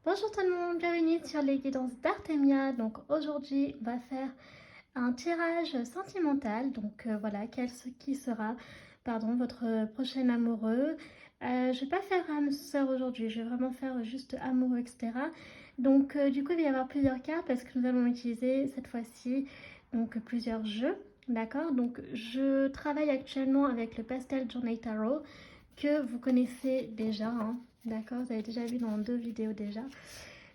Bonjour tout le monde, bienvenue sur les guidances d'Artemia. Donc aujourd'hui, on va faire un tirage sentimental. Donc voilà, qui sera, pardon, votre prochain amoureux. Je vais pas faire âme sœur aujourd'hui, je vais vraiment faire juste amoureux, etc. Donc du coup, il va y avoir plusieurs cartes parce que nous allons utiliser cette fois-ci donc plusieurs jeux. D'accord, donc je travaille actuellement avec le Pastel Journey Tarot que vous connaissez déjà, hein. D'accord, vous avez déjà vu dans 2 vidéos déjà.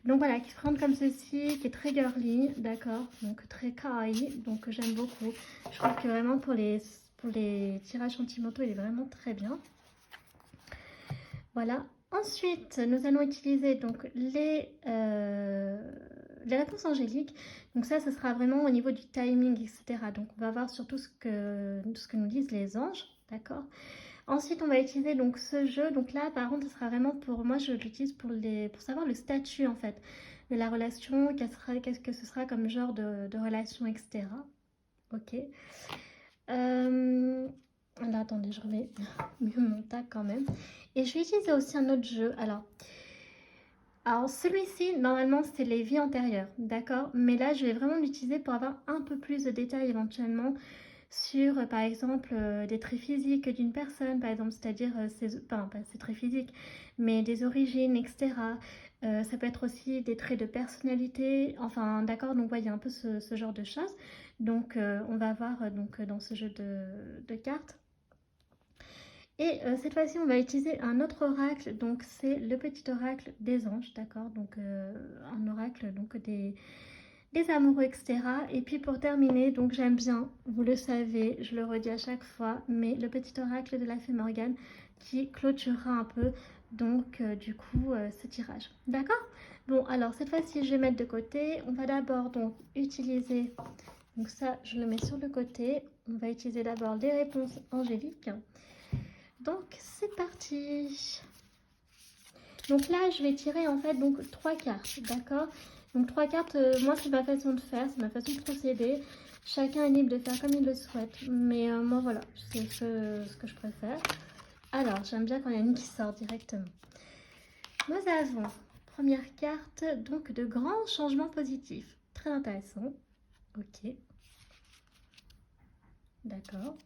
Donc voilà, qui se présente comme ceci, qui est très girly, d'accord, donc très kawaii, donc j'aime beaucoup. Je trouve que vraiment pour les tirages sentimentaux, il est vraiment très bien. Voilà. Ensuite, nous allons utiliser donc les réponses angéliques. Donc ça, ce sera vraiment au niveau du timing, etc. Donc on va voir surtout ce que nous disent les anges, d'accord. Ensuite, on va utiliser donc ce jeu. Donc là, par contre, ce sera vraiment pour moi, je l'utilise pour savoir le statut en fait de la relation, qu'est-ce que ce sera comme genre de relation, etc. Ok. Là, attendez, je remets mieux mon tag quand même. Et je vais utiliser aussi un autre jeu. Alors celui-ci, normalement, c'est les vies antérieures, d'accord. Mais là, je vais vraiment l'utiliser pour avoir un peu plus de détails éventuellement sur, par exemple, des traits physiques d'une personne, par exemple, c'est-à-dire, enfin, pas ses traits physiques, mais des origines, etc. Ça peut être aussi des traits de personnalité, enfin, d'accord, donc, voyez un peu ce genre de choses. Donc, on va voir donc, dans ce jeu de cartes. Et cette fois-ci, on va utiliser un autre oracle, donc c'est le petit oracle des anges, d'accord, donc un oracle donc des amoureux, etc. Et puis pour terminer, donc j'aime bien, vous le savez, je le redis à chaque fois, mais le petit oracle de la fée Morgane qui clôturera un peu donc du coup ce tirage. D'accord. Bon, alors cette fois-ci, je vais mettre de côté. On va d'abord donc utiliser, donc ça, je le mets sur le côté. On va utiliser d'abord les réponses angéliques. Donc c'est parti. Donc là, je vais tirer en fait donc 3 cartes, d'accord. Donc 3 cartes, moi c'est ma façon de faire, c'est ma façon de procéder. Chacun est libre de faire comme il le souhaite, mais moi voilà, c'est ce que je préfère. Alors, j'aime bien quand il y en a une qui sort directement. Nous avons, première carte, donc de grands changements positifs. Très intéressant. Ok. D'accord.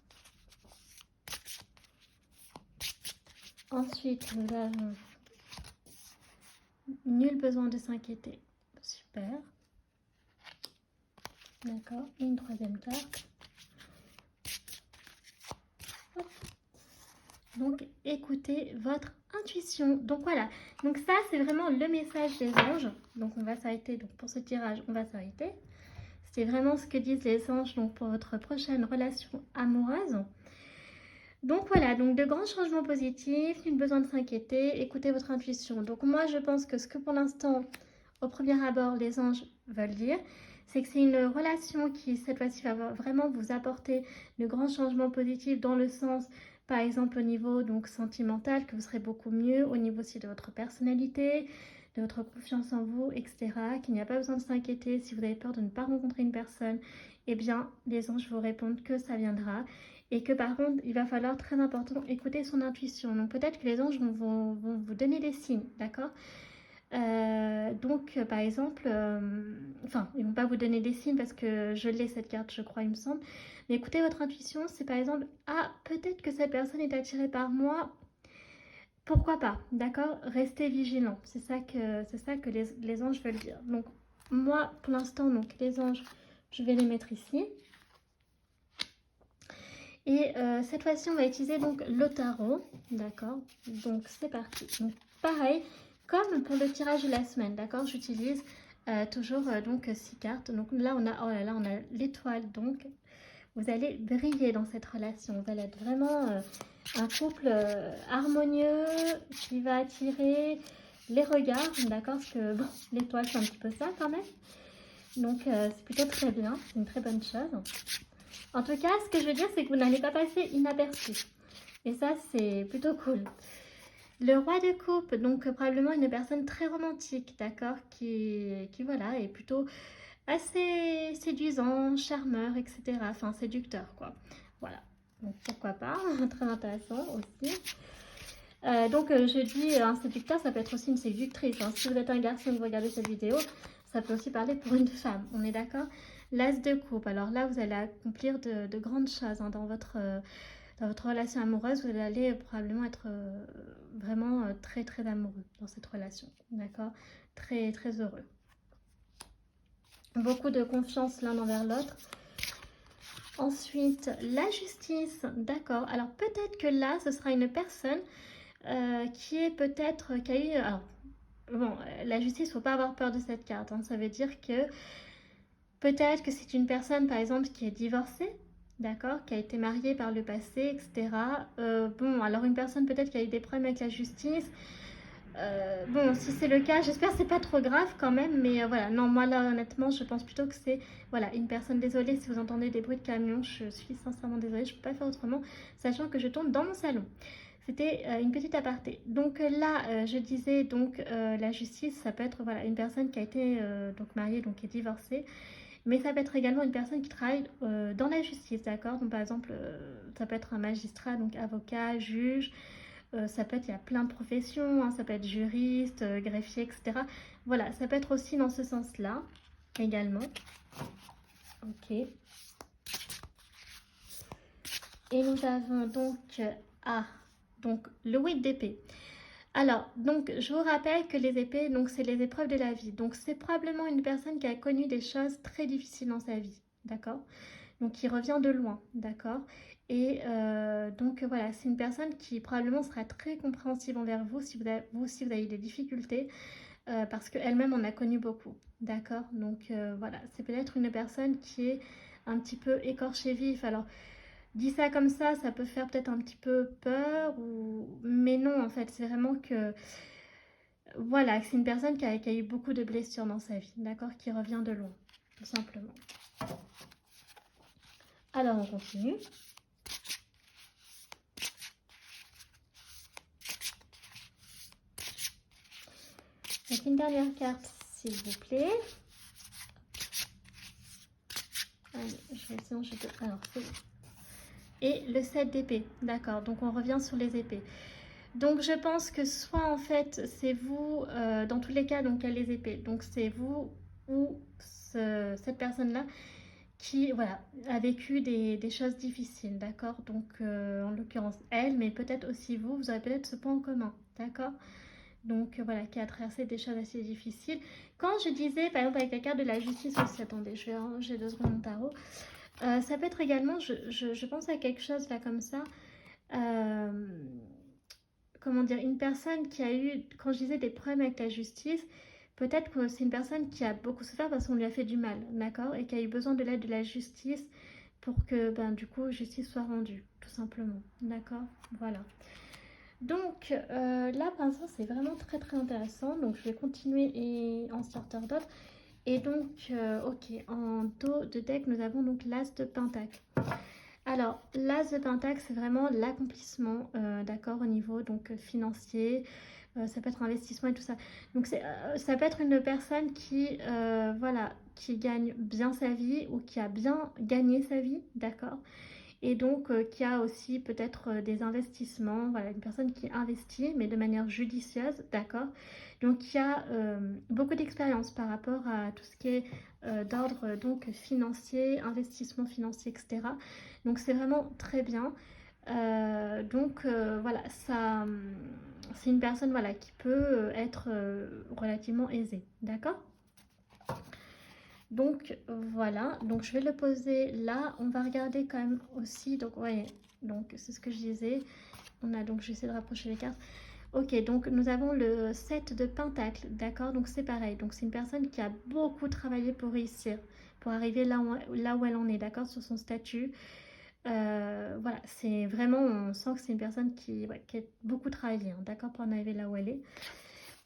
Ensuite, nous avons nul besoin de s'inquiéter. Super. D'accord. Et une troisième carte. Donc, écoutez votre intuition. Donc, voilà. Donc, ça, c'est vraiment le message des anges. Donc, on va s'arrêter. Donc, pour ce tirage, on va s'arrêter. C'est vraiment ce que disent les anges donc, pour votre prochaine relation amoureuse. Donc, voilà. Donc, de grands changements positifs. Nul besoin de s'inquiéter. Écoutez votre intuition. Donc, moi, je pense que ce que pour l'instant, au premier abord, les anges veulent dire, c'est que c'est une relation qui, cette fois-ci, va vraiment vous apporter de grands changements positifs dans le sens, par exemple, au niveau donc sentimental, que vous serez beaucoup mieux, au niveau aussi de votre personnalité, de votre confiance en vous, etc. Qu'il n'y a pas besoin de s'inquiéter si vous avez peur de ne pas rencontrer une personne. Eh bien, les anges vous répondent que ça viendra. Et que par contre, il va falloir, très important, écouter son intuition. Donc peut-être que les anges vont vous donner des signes, d'accord. Donc, par exemple, enfin, ils ne vont pas vous donner des signes parce que je l'ai cette carte, je crois, il me semble. Mais écoutez votre intuition, c'est par exemple, ah, peut-être que cette personne est attirée par moi. Pourquoi pas, d'accord. Restez vigilant. C'est ça que les anges veulent dire. Donc, moi, pour l'instant, donc les anges, je vais les mettre ici. Et cette fois-ci, on va utiliser donc le tarot, d'accord. Donc, c'est parti. Donc, pareil, comme pour le tirage de la semaine, d'accord, j'utilise toujours donc 6 cartes. Donc là, oh là là, on a l'étoile. Donc, vous allez briller dans cette relation. Vous allez être vraiment un couple harmonieux qui va attirer les regards, d'accord. Parce que bon, l'étoile, c'est un petit peu ça quand même. Donc, c'est plutôt très bien. C'est une très bonne chose. En tout cas, ce que je veux dire, c'est que vous n'allez pas passer inaperçu. Et ça, c'est plutôt cool. Le roi de coupe, donc probablement une personne très romantique, d'accord, qui voilà, est plutôt assez séduisant, charmeur, etc. Enfin, séducteur, quoi. Voilà. Donc, pourquoi pas. Très intéressant aussi. Je dis un séducteur, ça peut être aussi une séductrice, hein. Si vous êtes un garçon et que vous regardez cette vidéo, ça peut aussi parler pour une femme, on est d'accord? L'as de coupe, alors là, vous allez accomplir de grandes choses hein, dans votre relation amoureuse. Vous allez probablement être vraiment très très amoureux dans cette relation, d'accord? Très très heureux. Beaucoup de confiance l'un envers l'autre. Ensuite, la justice, d'accord. Alors peut-être que là, ce sera une personne qui est peut-être, qui a eu... Alors, bon, la justice, il ne faut pas avoir peur de cette carte, hein. Ça veut dire que peut-être que c'est une personne, par exemple, qui est divorcée, d'accord, qui a été mariée par le passé, etc. Bon, alors une personne peut-être qui a eu des problèmes avec la justice. Bon, si c'est le cas, j'espère que c'est pas trop grave quand même, mais voilà, non, moi là, honnêtement, je pense plutôt que c'est, voilà, une personne, désolée si vous entendez des bruits de camion, je suis sincèrement désolée, je peux pas faire autrement, sachant que je tourne dans mon salon. C'était une petite aparté. Donc là, je disais, donc, la justice, ça peut être, voilà, une personne qui a été donc mariée, donc qui est divorcée, mais ça peut être également une personne qui travaille dans la justice, d'accord? Donc par exemple, ça peut être un magistrat, donc avocat, juge, ça peut être, il y a plein de professions, hein, ça peut être juriste, greffier, etc. Voilà, ça peut être aussi dans ce sens-là, également. Ok. Et nous avons donc, donc le 8 d'épée. Alors, donc, je vous rappelle que les épées, donc, c'est les épreuves de la vie. Donc, c'est probablement une personne qui a connu des choses très difficiles dans sa vie, d'accord? Donc, qui revient de loin, d'accord? Et donc, voilà, c'est une personne qui probablement sera très compréhensive envers vous si si vous avez des difficultés, parce qu'elle-même en a connu beaucoup, d'accord? Donc, voilà, c'est peut-être une personne qui est un petit peu écorchée vif. Alors, dit ça comme ça peut faire peut-être un petit peu peur, mais non, en fait, c'est vraiment que, voilà, c'est une personne qui a eu beaucoup de blessures dans sa vie, d'accord, qui revient de loin, tout simplement. Alors, on continue. Donc, une dernière carte, s'il vous plaît. Allez, je vais essayer, alors, c'est bon. Et le 7 d'épée, d'accord, donc on revient sur les épées. Donc je pense que soit en fait c'est vous, dans tous les cas, donc il y a les épées, donc c'est vous ou cette personne-là qui voilà, a vécu des choses difficiles, d'accord? Donc en l'occurrence elle, mais peut-être aussi vous, vous aurez peut-être ce point en commun, d'accord? Donc voilà, qui a traversé des choses assez difficiles. Quand je disais, par exemple avec la carte de la justice aussi, attendez, j'ai 2 secondes mon tarot, ça peut être également, je pense à quelque chose là comme ça, comment dire, une personne qui a eu, quand je disais des problèmes avec la justice, peut-être que c'est une personne qui a beaucoup souffert parce qu'on lui a fait du mal, d'accord? Et qui a eu besoin de l'aide de la justice pour que, ben, du coup, justice soit rendue, tout simplement, d'accord? Voilà. Donc, là, pour l'instant, c'est vraiment très, très intéressant. Donc, je vais continuer et en starter d'autres. Et donc, ok, en dos de deck, nous avons donc l'As de Pentacle. Alors, l'As de Pentacle, c'est vraiment l'accomplissement, d'accord, au niveau donc financier. Ça peut être investissement et tout ça. Donc, ça peut être une personne qui, voilà, qui gagne bien sa vie ou qui a bien gagné sa vie, d'accord. Et donc, qui a aussi peut-être des investissements. Voilà, une personne qui investit, mais de manière judicieuse, d'accord. Donc, qui a beaucoup d'expérience par rapport à tout ce qui est d'ordre donc financier, investissement financier, etc. Donc, c'est vraiment très bien. Voilà, ça, c'est une personne voilà, qui peut être relativement aisée, d'accord. Donc voilà, donc je vais le poser là. On va regarder quand même aussi, donc ouais, donc c'est ce que je disais. On a donc, j'essaie de rapprocher les cartes. Ok, donc nous avons le 7 de Pentacle, d'accord. Donc c'est pareil, donc c'est une personne qui a beaucoup travaillé pour réussir, pour arriver là où elle en est, d'accord, sur son statut. Voilà, c'est vraiment, on sent que c'est une personne qui a beaucoup travaillé, hein, d'accord, pour en arriver là où elle est.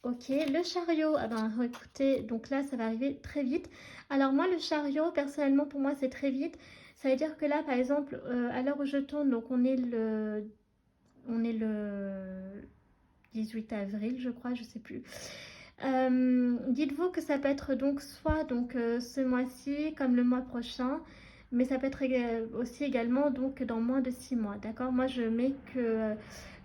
Ok, le chariot, ah ben écoutez, donc là ça va arriver très vite. Alors moi le chariot, personnellement pour moi c'est très vite. Ça veut dire que là par exemple, à l'heure où je tourne, donc on est le 18 avril je crois, je sais plus. Dites-vous que ça peut être donc soit donc ce mois-ci comme le mois prochain. mais ça peut être aussi également donc dans moins de 6 mois, d'accord? Moi, je mets que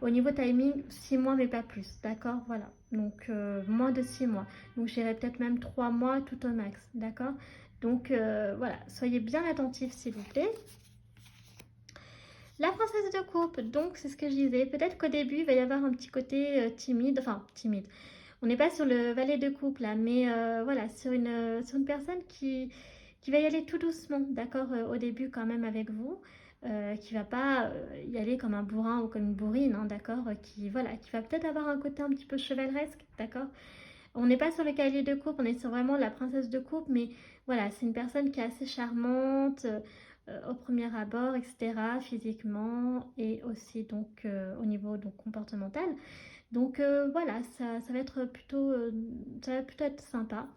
au niveau timing, 6 mois, mais pas plus, d'accord? Voilà, donc moins de 6 mois. Donc, j'irai peut-être même 3 mois tout au max, d'accord? Donc, voilà, soyez bien attentifs, s'il vous plaît. La princesse de coupe, donc c'est ce que je disais. Peut-être qu'au début, il va y avoir un petit côté timide, enfin timide. On n'est pas sur le valet de coupe là, mais voilà, sur une personne qui va y aller tout doucement, d'accord, au début quand même avec vous, qui va pas y aller comme un bourrin ou comme une bourrine, hein, d'accord, qui voilà, qui va peut-être avoir un côté un petit peu chevaleresque, d'accord. On n'est pas sur le cavalier de coupe, on est sur vraiment la princesse de coupe, mais voilà, c'est une personne qui est assez charmante au premier abord, etc., physiquement et aussi donc au niveau donc comportemental. Donc voilà, ça va être plutôt, ça va plutôt être sympa.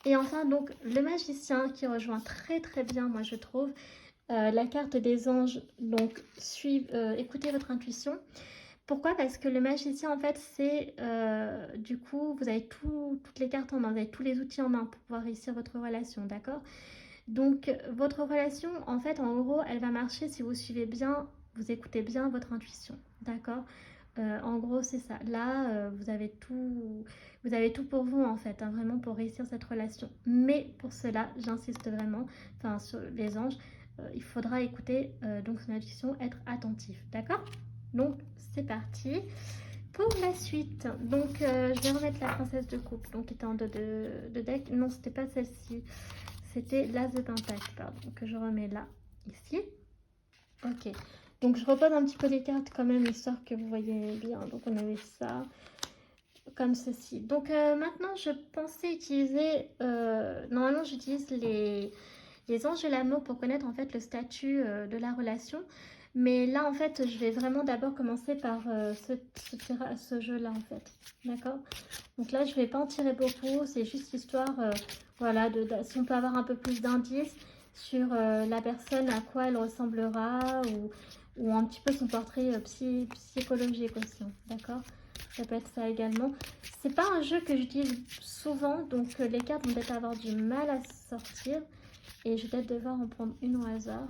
Et enfin donc le magicien qui rejoint très très bien, moi je trouve, la carte des anges. Donc écoutez votre intuition. Pourquoi? Parce que le magicien, en fait, c'est du coup, vous avez toutes les cartes en main, vous avez tous les outils en main pour pouvoir réussir votre relation, d'accord? Donc, votre relation, en fait, en gros, elle va marcher si vous suivez bien, vous écoutez bien votre intuition, d'accord? En gros, c'est ça. Là, vous avez tout pour vous, en fait, hein, vraiment pour réussir cette relation. Mais pour cela, j'insiste vraiment, enfin, sur les anges, il faudra écouter donc son intuition, être attentif, d'accord? Donc, c'est parti pour la suite. Donc, je vais remettre la princesse de coupe, donc qui était en dos de deck. Non, c'était pas celle-ci. C'était l'as de pentacle, pardon, que je remets là, ici. Ok. Donc, je repose un petit peu les cartes quand même, histoire que vous voyez bien. Donc, on avait ça, comme ceci. Donc, maintenant, je pensais utiliser... normalement, j'utilise les anges de l'amour pour connaître, en fait, le statut de la relation. Mais là, en fait, je vais vraiment d'abord commencer par ce jeu-là, en fait. D'accord? Donc là, je ne vais pas en tirer beaucoup. C'est juste histoire, voilà, si on peut avoir un peu plus d'indices sur la personne, à quoi elle ressemblera, ou un petit peu son portrait psychologique aussi. D'accord? Ça peut être ça également. C'est pas un jeu que j'utilise souvent, donc les cartes vont peut-être avoir du mal à sortir. Et je vais peut-être devoir en prendre une au hasard.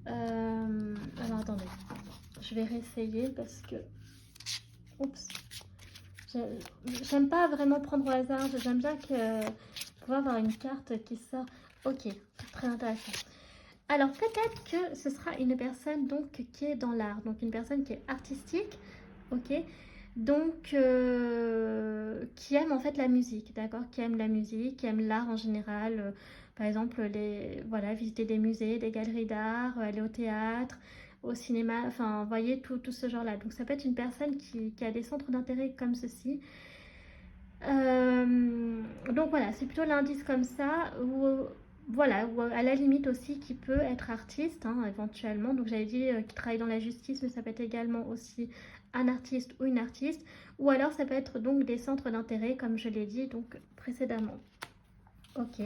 Alors attendez, je vais réessayer parce que... Oups. J'aime pas vraiment prendre au hasard. J'aime bien pouvoir avoir une carte qui sort. Ok, très intéressant. Alors peut-être que ce sera une personne donc qui est dans l'art, donc une personne qui est artistique, ok, donc qui aime en fait la musique, d'accord, qui aime la musique, qui aime l'art en général, par exemple voilà, visiter des musées, des galeries d'art, aller au théâtre, au cinéma, enfin, vous voyez tout ce genre-là. Donc ça peut être une personne qui a des centres d'intérêt comme ceci. Donc voilà, c'est plutôt l'indice comme ça, ou voilà, ou à la limite aussi qui peut être artiste, hein, éventuellement. Donc j'avais dit qui travaille dans la justice, mais ça peut être également aussi un artiste ou une artiste, ou alors ça peut être donc des centres d'intérêt, comme je l'ai dit donc précédemment. Ok,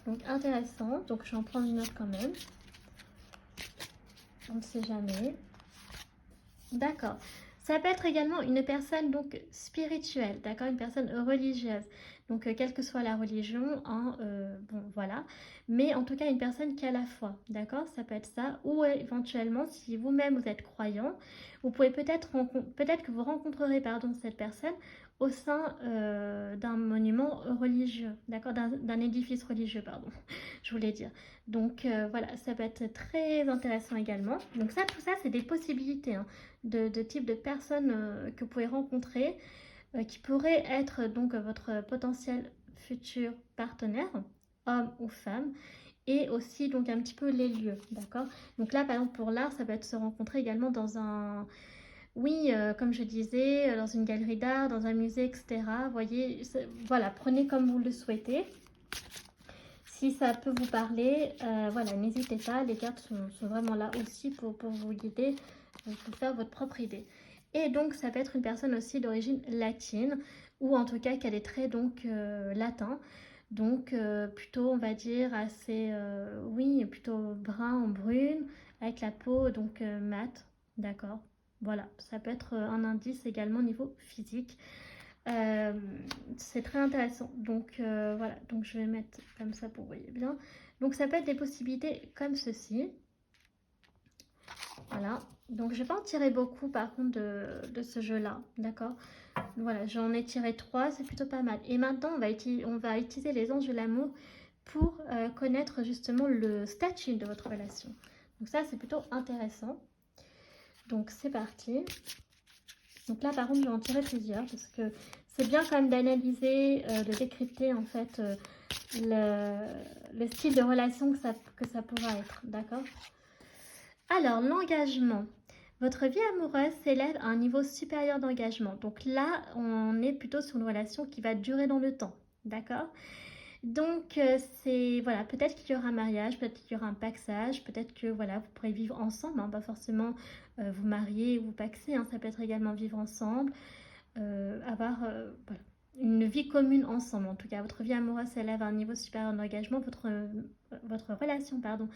donc intéressant, donc je vais en prendre une autre quand même. On ne sait jamais. D'accord. Ça peut être également une personne donc spirituelle, d'accord, une personne religieuse. Donc quelle que soit la religion, hein, bon voilà. Mais en tout cas une personne qui a la foi, d'accord, ça peut être ça. Ou éventuellement si vous-même vous êtes croyant, vous pouvez peut-être que vous rencontrerez pardon cette personne au sein d'un monument religieux, d'accord, d'un édifice religieux pardon, je voulais dire. Donc voilà, ça peut être très intéressant également. Donc ça, tout ça, c'est des possibilités, hein, de type de personnes que vous pouvez rencontrer, qui pourraient être donc votre potentiel futur partenaire, homme ou femme, et aussi donc un petit peu les lieux, d'accord. Donc là, par exemple, pour l'art, ça peut être se rencontrer également dans un... Oui, comme je disais, dans une galerie d'art, dans un musée, etc. Vous voyez, voilà, prenez comme vous le souhaitez. Si ça peut vous parler, voilà, n'hésitez pas, les cartes sont vraiment là aussi pour vous guider, pour faire votre propre idée. Et donc, ça peut être une personne aussi d'origine latine, ou en tout cas qui a des traits donc latins. Donc, plutôt, on va dire, assez, oui, plutôt brun en brune, avec la peau donc mate, d'accord. Voilà, ça peut être un indice également au niveau physique. C'est très intéressant. Donc voilà, donc je vais mettre comme ça pour vous voyez bien. Donc ça peut être des possibilités comme ceci. Voilà. Donc je vais pas en tirer beaucoup par contre de ce jeu-là. D'accord? Voilà, j'en ai tiré 3, c'est plutôt pas mal. Et maintenant, on va utiliser les anges de l'amour pour connaître justement le statut de votre relation. Donc ça, c'est plutôt intéressant. Donc c'est parti. Donc là, par contre, je vais en tirer plusieurs parce que c'est bien quand même d'analyser, de décrypter en fait le style de relation que ça pourra être. D'accord? Alors, l'engagement. Votre vie amoureuse s'élève à un niveau supérieur d'engagement. Donc là, on est plutôt sur une relation qui va durer dans le temps. D'accord? Donc, c'est, voilà, peut-être qu'il y aura un mariage, peut-être qu'il y aura un paxage, peut-être que, voilà, vous pourrez vivre ensemble, hein, pas forcément vous marier ou vous paxer, hein, ça peut être également vivre ensemble, avoir, voilà, une vie commune ensemble. En tout cas, votre vie amoureuse s'élève à un niveau supérieur d'engagement, votre relation, pardon,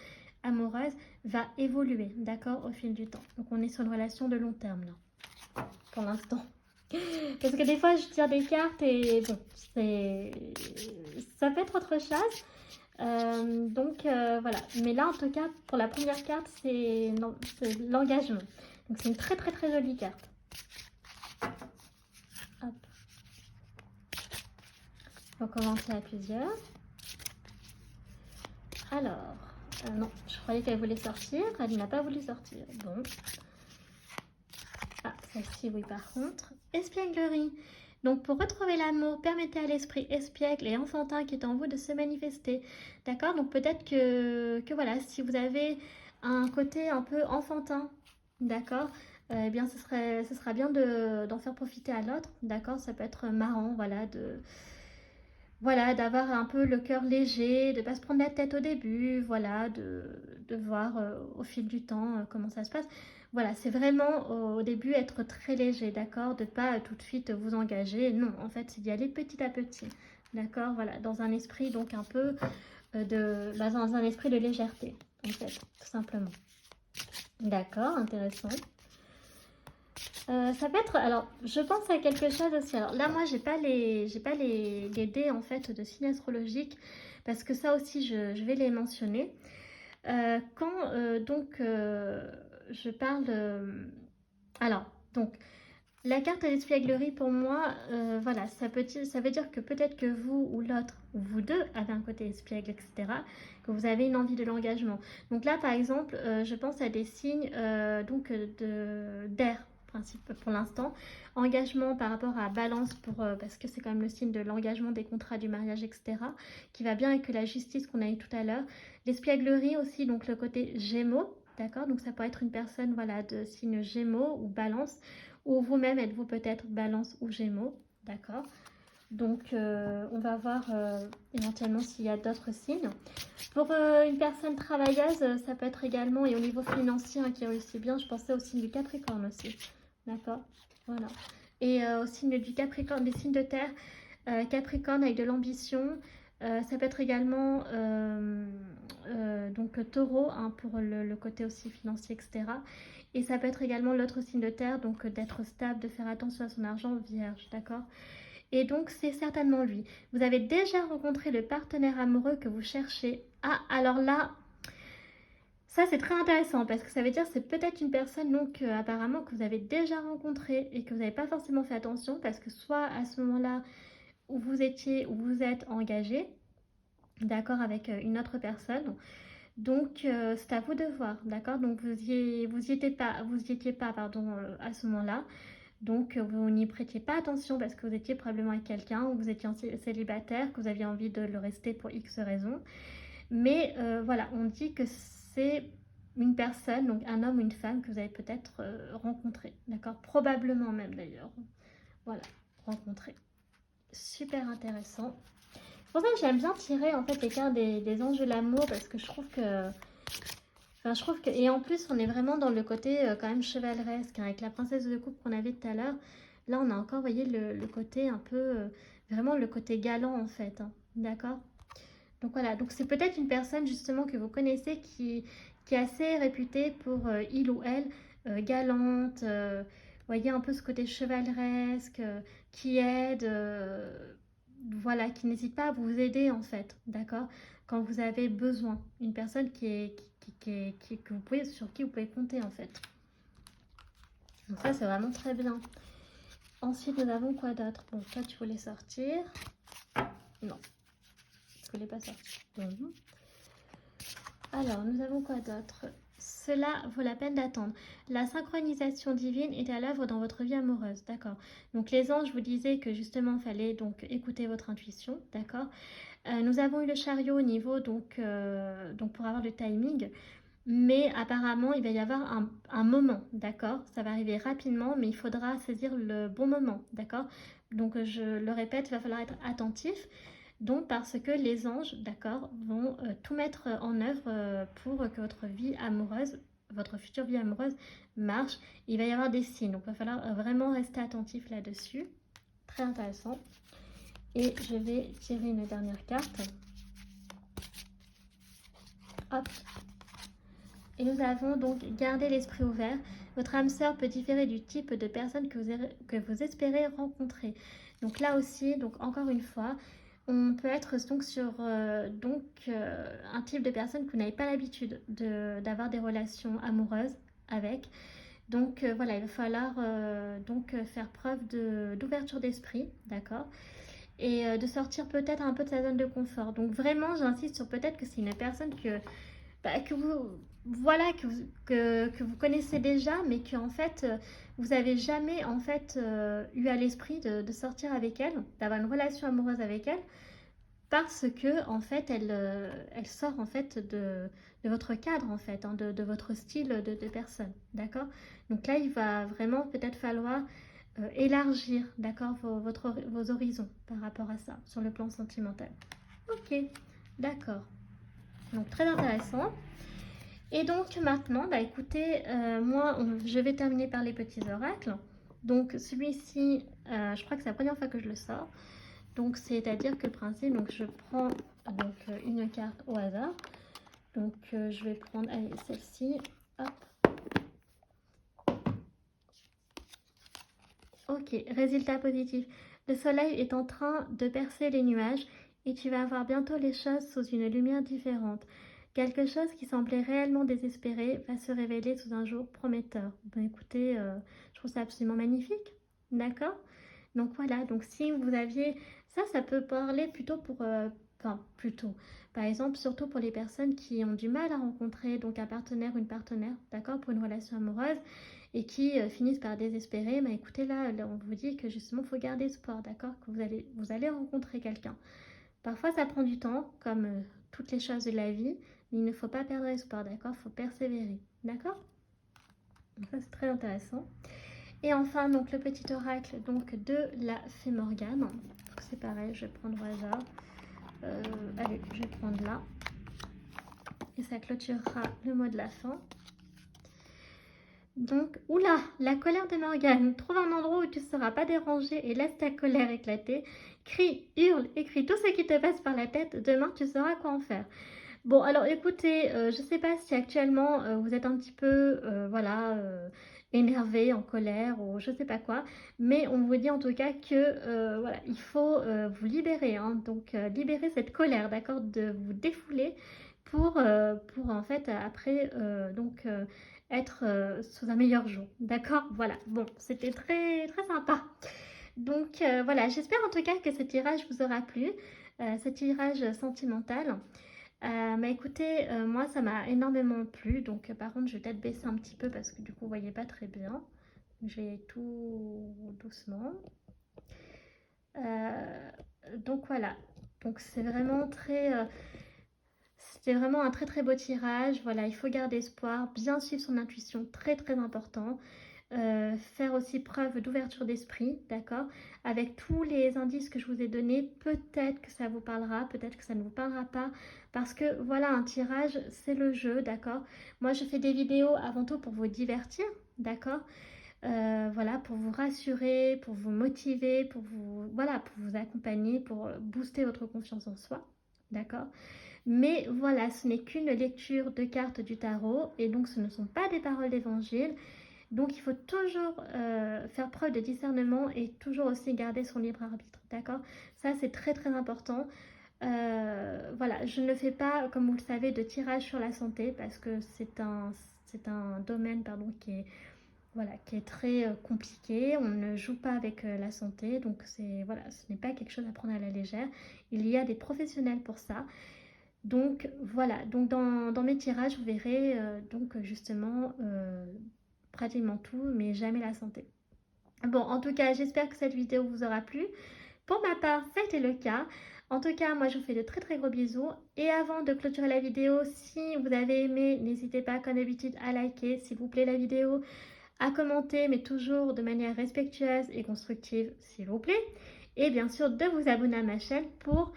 amoureuse va évoluer, d'accord, au fil du temps. Donc, on est sur une relation de long terme, là, pour l'instant. Parce que des fois, je tire des cartes et bon, ça peut être autre chose. Voilà. Mais là, en tout cas, pour la première carte, c'est l'engagement. Donc, c'est une très, très, très jolie carte. Hop. On va commencer à plusieurs. Alors, non, je croyais qu'elle voulait sortir. Elle n'a pas voulu sortir. Bon. Ah, celle-ci, oui, par contre. Espièglerie. Donc, pour retrouver l'amour, permettez à l'esprit espiègle et enfantin qui est en vous de se manifester. D'accord? Donc, peut-être que voilà, si vous avez un côté un peu enfantin, d'accord? Eh bien, ce sera bien d'en faire profiter à l'autre. D'accord? Ça peut être marrant, voilà, d'avoir un peu le cœur léger, de ne pas se prendre la tête au début, voilà, de voir au fil du temps comment ça se passe. Voilà, c'est vraiment au début être très léger, d'accord? De ne pas tout de suite vous engager. Non, en fait, c'est d'y aller petit à petit, d'accord? Voilà, dans un esprit donc un peu dans un esprit de légèreté, en fait, tout simplement. D'accord, intéressant. Ça peut être, alors je pense à quelque chose aussi. Alors là, moi, j'ai pas les dés en fait de signe astrologique parce que ça aussi, je vais les mentionner. Quand je parle, alors donc la carte à l'espièglerie pour moi, voilà, ça veut dire que peut-être que vous ou l'autre, ou vous deux, avez un côté espiègle, etc., que vous avez une envie de l'engagement. Donc là, par exemple, je pense à des signes d'air, principe pour l'instant. Engagement par rapport à balance, parce que c'est quand même le signe de l'engagement des contrats, du mariage, etc., qui va bien avec la justice qu'on a eu tout à l'heure. L'espièglerie aussi, donc le côté gémeaux, d'accord? Donc ça peut être une personne, voilà, de signe gémeaux ou balance, ou vous-même êtes-vous peut-être balance ou gémeaux, d'accord? Donc on va voir éventuellement s'il y a d'autres signes. Pour une personne travailleuse, ça peut être également, et au niveau financier hein, qui réussit bien, je pensais au signe du Capricorne aussi, d'accord? Voilà. Et au signe du Capricorne, des signes de terre, Capricorne avec de l'ambition, ça peut être également donc taureau hein, pour le côté aussi financier, etc. Et ça peut être également l'autre signe de terre, donc d'être stable, de faire attention à son argent, vierge, d'accord? Et donc c'est certainement lui. Vous avez déjà rencontré le partenaire amoureux que vous cherchez. Ah, alors là, ça c'est très intéressant parce que ça veut dire que c'est peut-être une personne donc apparemment que vous avez déjà rencontrée et que vous n'avez pas forcément fait attention parce que soit à ce moment-là où vous êtes engagé, d'accord, avec une autre personne. Donc c'est à vous de voir, d'accord. Donc vous y étiez pas, pardon, à ce moment-là. Donc vous n'y prêtiez pas attention parce que vous étiez probablement avec quelqu'un ou vous étiez célibataire, que vous aviez envie de le rester pour X raisons. Mais voilà, on dit que c'est une personne, donc un homme ou une femme que vous avez peut-être rencontré, d'accord. Probablement même d'ailleurs. Voilà, rencontré. Super intéressant. C'est pour ça que j'aime bien tirer en fait les cartes des anges de l'amour parce que je trouve que, et en plus on est vraiment dans le côté quand même chevaleresque hein, avec la princesse de coupe qu'on avait tout à l'heure. Là on a encore, voyez, le côté un peu, vraiment le côté galant en fait, hein, d'accord. Donc voilà, donc c'est peut-être une personne justement que vous connaissez qui est assez réputée pour il ou elle, galante, voyez un peu ce côté chevaleresque, qui aide. voilà, qui n'hésite pas à vous aider en fait, d'accord? Quand vous avez besoin. Une personne que vous pouvez, sur qui vous pouvez compter en fait. Donc ça, c'est vraiment très bien. Ensuite, nous avons quoi d'autre? Bon, toi, tu voulais sortir. Non, je voulais pas sortir. Alors, nous avons quoi d'autre? Cela vaut la peine d'attendre. La synchronisation divine est à l'œuvre dans votre vie amoureuse, d'accord? Donc, les anges vous disaient que justement, il fallait donc écouter votre intuition, d'accord? Nous avons eu le chariot au niveau, donc pour avoir le timing. Mais apparemment, il va y avoir un moment, d'accord? Ça va arriver rapidement, mais il faudra saisir le bon moment, d'accord? Donc, je le répète, il va falloir être attentif. Donc, parce que les anges, d'accord, vont tout mettre en œuvre pour que votre vie amoureuse, votre future vie amoureuse marche. Il va y avoir des signes, donc il va falloir vraiment rester attentif là-dessus. Très intéressant. Et je vais tirer une dernière carte. Hop. Et nous avons donc gardé l'esprit ouvert. Votre âme sœur peut différer du type de personne que vous espérez rencontrer. Donc là aussi, donc encore une fois, on peut être donc sur un type de personne que vous n'avez pas l'habitude d'avoir des relations amoureuses avec. Donc voilà, il va falloir faire preuve d'ouverture d'esprit, d'accord? Et de sortir peut-être un peu de sa zone de confort. Donc vraiment, j'insiste sur peut-être que c'est une personne que vous voilà que vous connaissez déjà, mais que en fait vous avez jamais en fait eu à l'esprit de sortir avec elle, d'avoir une relation amoureuse avec elle, parce que en fait elle sort en fait de votre cadre en fait, hein, de votre style de personne, d'accord? Donc là il va vraiment peut-être falloir élargir, d'accord, vos horizons par rapport à ça sur le plan sentimental. Ok, d'accord. Donc très intéressant. Et donc maintenant, bah écoutez, je vais terminer par les petits oracles. Donc celui-ci, je crois que c'est la première fois que je le sors. Donc c'est-à-dire que le principe, donc je prends donc une carte au hasard. Donc je vais prendre, allez, celle-ci. Hop. Ok, résultat positif. Le soleil est en train de percer les nuages et tu vas voir bientôt les choses sous une lumière différente. Quelque chose qui semblait réellement désespéré va se révéler sous un jour prometteur. Ben écoutez, je trouve ça absolument magnifique. D'accord? Donc voilà, donc si vous aviez... Ça peut parler plutôt pour... enfin, plutôt. Par exemple, surtout pour les personnes qui ont du mal à rencontrer donc un partenaire ou une partenaire, d'accord, pour une relation amoureuse, et qui finissent par désespérer. Mais écoutez, là, on vous dit que justement, il faut garder espoir, d'accord, que vous allez rencontrer quelqu'un. Parfois, ça prend du temps, comme toutes les choses de la vie, mais il ne faut pas perdre espoir, d'accord? Il faut persévérer, d'accord? Donc ça, c'est très intéressant. Et enfin, donc le petit oracle donc, de la Fée Morgane. C'est pareil, je vais prendre au hasard. Allez, je vais prendre là. Et ça clôturera le mot de la fin. Donc, oula, la colère de Morgane. Trouve un endroit où tu ne seras pas dérangé et laisse ta colère éclater. Crie, hurle, écris tout ce qui te passe par la tête. Demain, tu sauras quoi en faire. Bon, alors écoutez, je ne sais pas si actuellement vous êtes un petit peu, énervé, en colère ou je ne sais pas quoi, mais on vous dit en tout cas que voilà, il faut vous libérer, hein, donc libérer cette colère, d'accord, de vous défouler pour en fait après être sous un meilleur jour, d'accord? Voilà, bon, c'était très très sympa. Donc voilà, j'espère en tout cas que ce tirage vous aura plu, ce tirage sentimental. Bah écoutez, moi ça m'a énormément plu, donc par contre je vais peut-être baisser un petit peu parce que du coup vous voyez pas très bien. Je vais tout doucement. Donc voilà, donc c'est vraiment c'était vraiment un très très beau tirage. Voilà, il faut garder espoir, bien suivre son intuition, très très important. Faire aussi preuve d'ouverture d'esprit, d'accord? Avec tous les indices que je vous ai donnés, peut-être que ça vous parlera, peut-être que ça ne vous parlera pas, parce que voilà, un tirage, c'est le jeu, d'accord? Moi, je fais des vidéos avant tout pour vous divertir, d'accord? Voilà, pour vous rassurer, pour vous motiver, voilà, pour vous accompagner, pour booster votre confiance en soi, d'accord? Mais voilà, ce n'est qu'une lecture de cartes du tarot, et donc ce ne sont pas des paroles d'évangile. Donc il faut toujours faire preuve de discernement et toujours aussi garder son libre arbitre, d'accord? Ça c'est très très important. Voilà, je ne fais pas, comme vous le savez, de tirage sur la santé parce que c'est un domaine pardon, voilà, qui est très compliqué. On ne joue pas avec la santé, donc voilà, ce n'est pas quelque chose à prendre à la légère. Il y a des professionnels pour ça. Donc voilà, donc dans mes tirages, vous verrez donc justement pratiquement tout, mais jamais la santé. Bon, en tout cas, j'espère que cette vidéo vous aura plu. Pour ma part, ça a été le cas. En tout cas, moi, je vous fais de très très gros bisous. Et avant de clôturer la vidéo, si vous avez aimé, n'hésitez pas, comme d'habitude, à liker, s'il vous plaît, la vidéo, à commenter, mais toujours de manière respectueuse et constructive, s'il vous plaît. Et bien sûr, de vous abonner à ma chaîne pour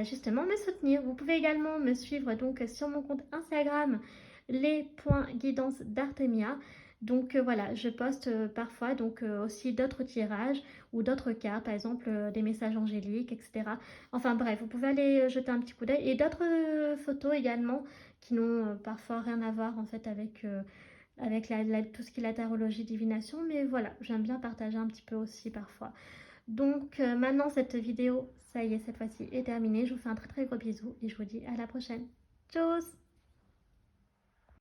justement me soutenir. Vous pouvez également me suivre donc sur mon compte Instagram, les.guidance d'Artemia. Donc voilà, je poste parfois donc aussi d'autres tirages ou d'autres cartes, par exemple des messages angéliques, etc. Enfin bref, vous pouvez aller jeter un petit coup d'œil et d'autres photos également qui n'ont parfois rien à voir en fait avec tout ce qui est la tarologie, divination, mais voilà, j'aime bien partager un petit peu aussi parfois. Donc maintenant cette vidéo, ça y est, cette fois-ci est terminée. Je vous fais un très très gros bisou et je vous dis à la prochaine. Tchuss!